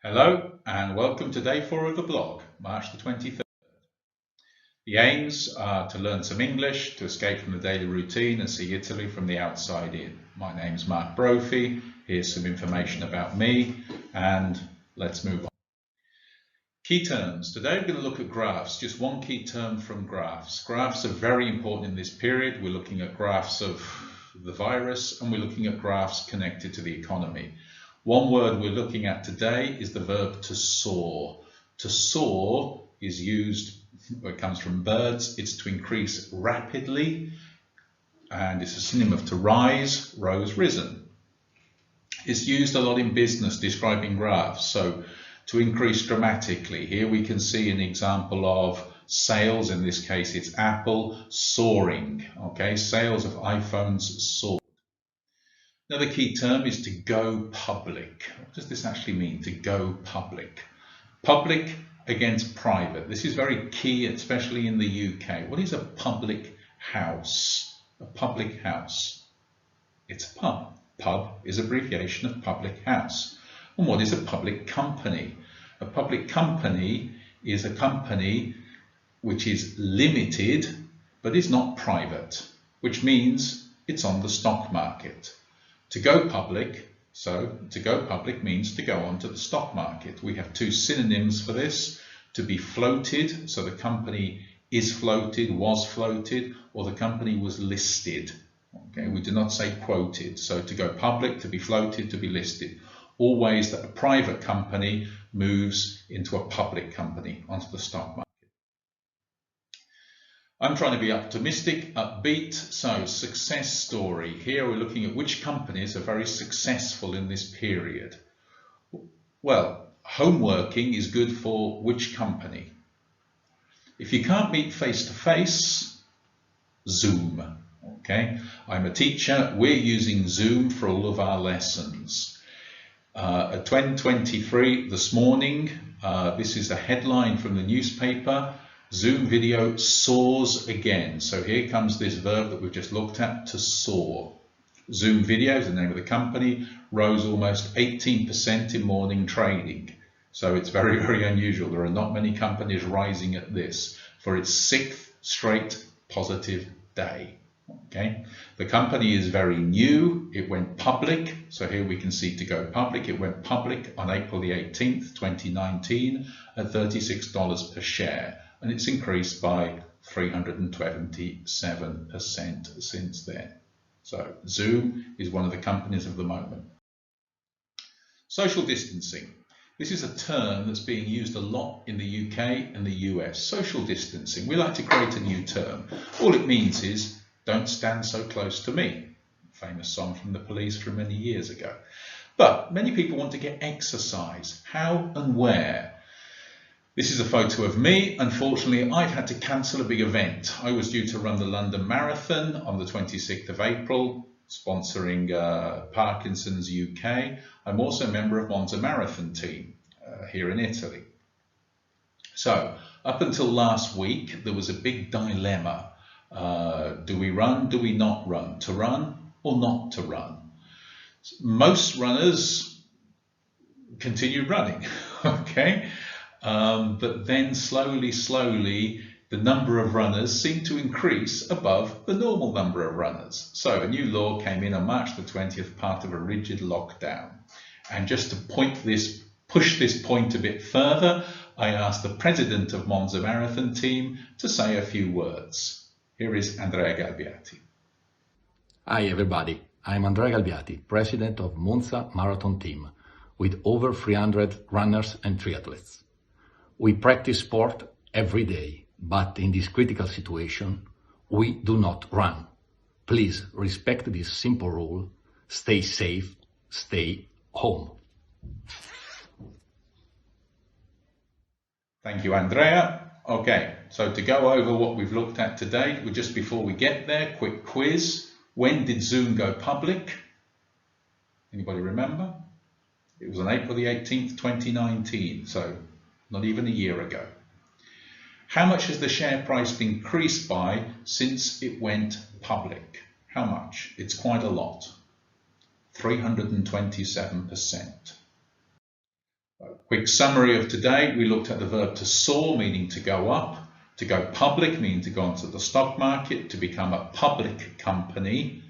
Hello and welcome to day 4 of the blog, March the 23rd. The aims are to learn some English, to escape from the daily routine and see Italy from the outside in. My name's Mark Brophy, here's some information about me and let's move on. Key terms. Today we're going to look at graphs, just one key term from graphs. Graphs are very important in this period. We're looking at graphs of the virus and we're looking at graphs connected to the economy. One word we're looking at today is the verb to soar. To soar is used, it comes from birds, it's to increase rapidly, and it's a synonym of to rise, rose, risen. It's used a lot in business describing graphs, so to increase dramatically. Here we can see an example of sales, in this case it's Apple, soaring. Okay, sales of iPhones soar. Another key term is to go public. What does this actually mean, to go public? Public against private. This is very key, especially in the UK. What is a public house? A public house. It's a pub. Pub is abbreviation of public house. And what is a public company? A public company is a company which is limited but is not private, which means it's on the stock market. To go public, so to go public means to go onto the stock market. We have two synonyms for this: to be floated, so the company is floated, was floated, or the company was listed. Okay, we do not say quoted. So to go public, to be floated, to be listed. All ways that a private company moves into a public company, onto the stock market. I'm trying to be optimistic, upbeat, so success story. Here we're looking at which companies are very successful in this period. Well, home working is good for which company? If you can't meet face to face, Zoom. Okay, I'm a teacher, we're using Zoom for all of our lessons. At 2023 this morning, this is a headline from the newspaper: Zoom video soars again. So here comes this verb that we've just looked at, to soar. Zoom video is the name of the company, rose almost 18% in morning trading. So it's very, very unusual. There are not many companies rising at this for its 6th straight positive day. Okay, the company is very new. It went public. So here we can see to go public. It went public on April the 18th, 2019 at $36 per share. And it's increased by 327% since then. So Zoom is one of the companies of the moment. Social distancing. This is a term that's being used a lot in the UK and the US. Social distancing. We like to create a new term. All it means is don't stand so close to me. Famous song from the Police from many years ago. But many people want to get exercise. How and where? This is a photo of me. Unfortunately, I've had to cancel a big event. I was due to run the London Marathon on the 26th of April, sponsoring Parkinson's UK. I'm also a member of Monza marathon team here in Italy. So up until last week, there was a big dilemma. Do we run? Do we not run? To run or not to run? Most runners continued running, okay? But then slowly, the number of runners seemed to increase above the normal number of runners. So a new law came in on March the 20th, part of a rigid lockdown. And just to push this point a bit further, I asked the president of Monza Marathon team to say a few words. Here is Andrea Galbiati. Hi everybody, I'm Andrea Galbiati, president of Monza Marathon team, with over 300 runners and triathletes. We practice sport every day, but in this critical situation, we do not run. Please respect this simple rule. Stay safe, stay home. Thank you, Andrea. Okay, so to go over what we've looked at today, just before we get there, quick quiz. When did Zoom go public? Anybody remember? It was on April the 18th, 2019, so not even a year ago. How much has the share price increased by since it went public? How much? It's quite a lot. 327%. Quick summary of today. We looked at the verb to soar, meaning to go up, to go public, meaning to go onto the stock market, to become a public company.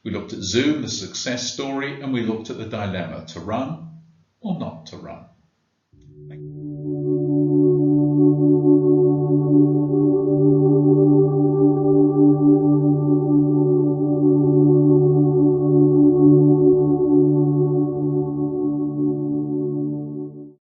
We looked at Zoom, the success story, and we looked at the dilemma, to run or not to run. Thank you.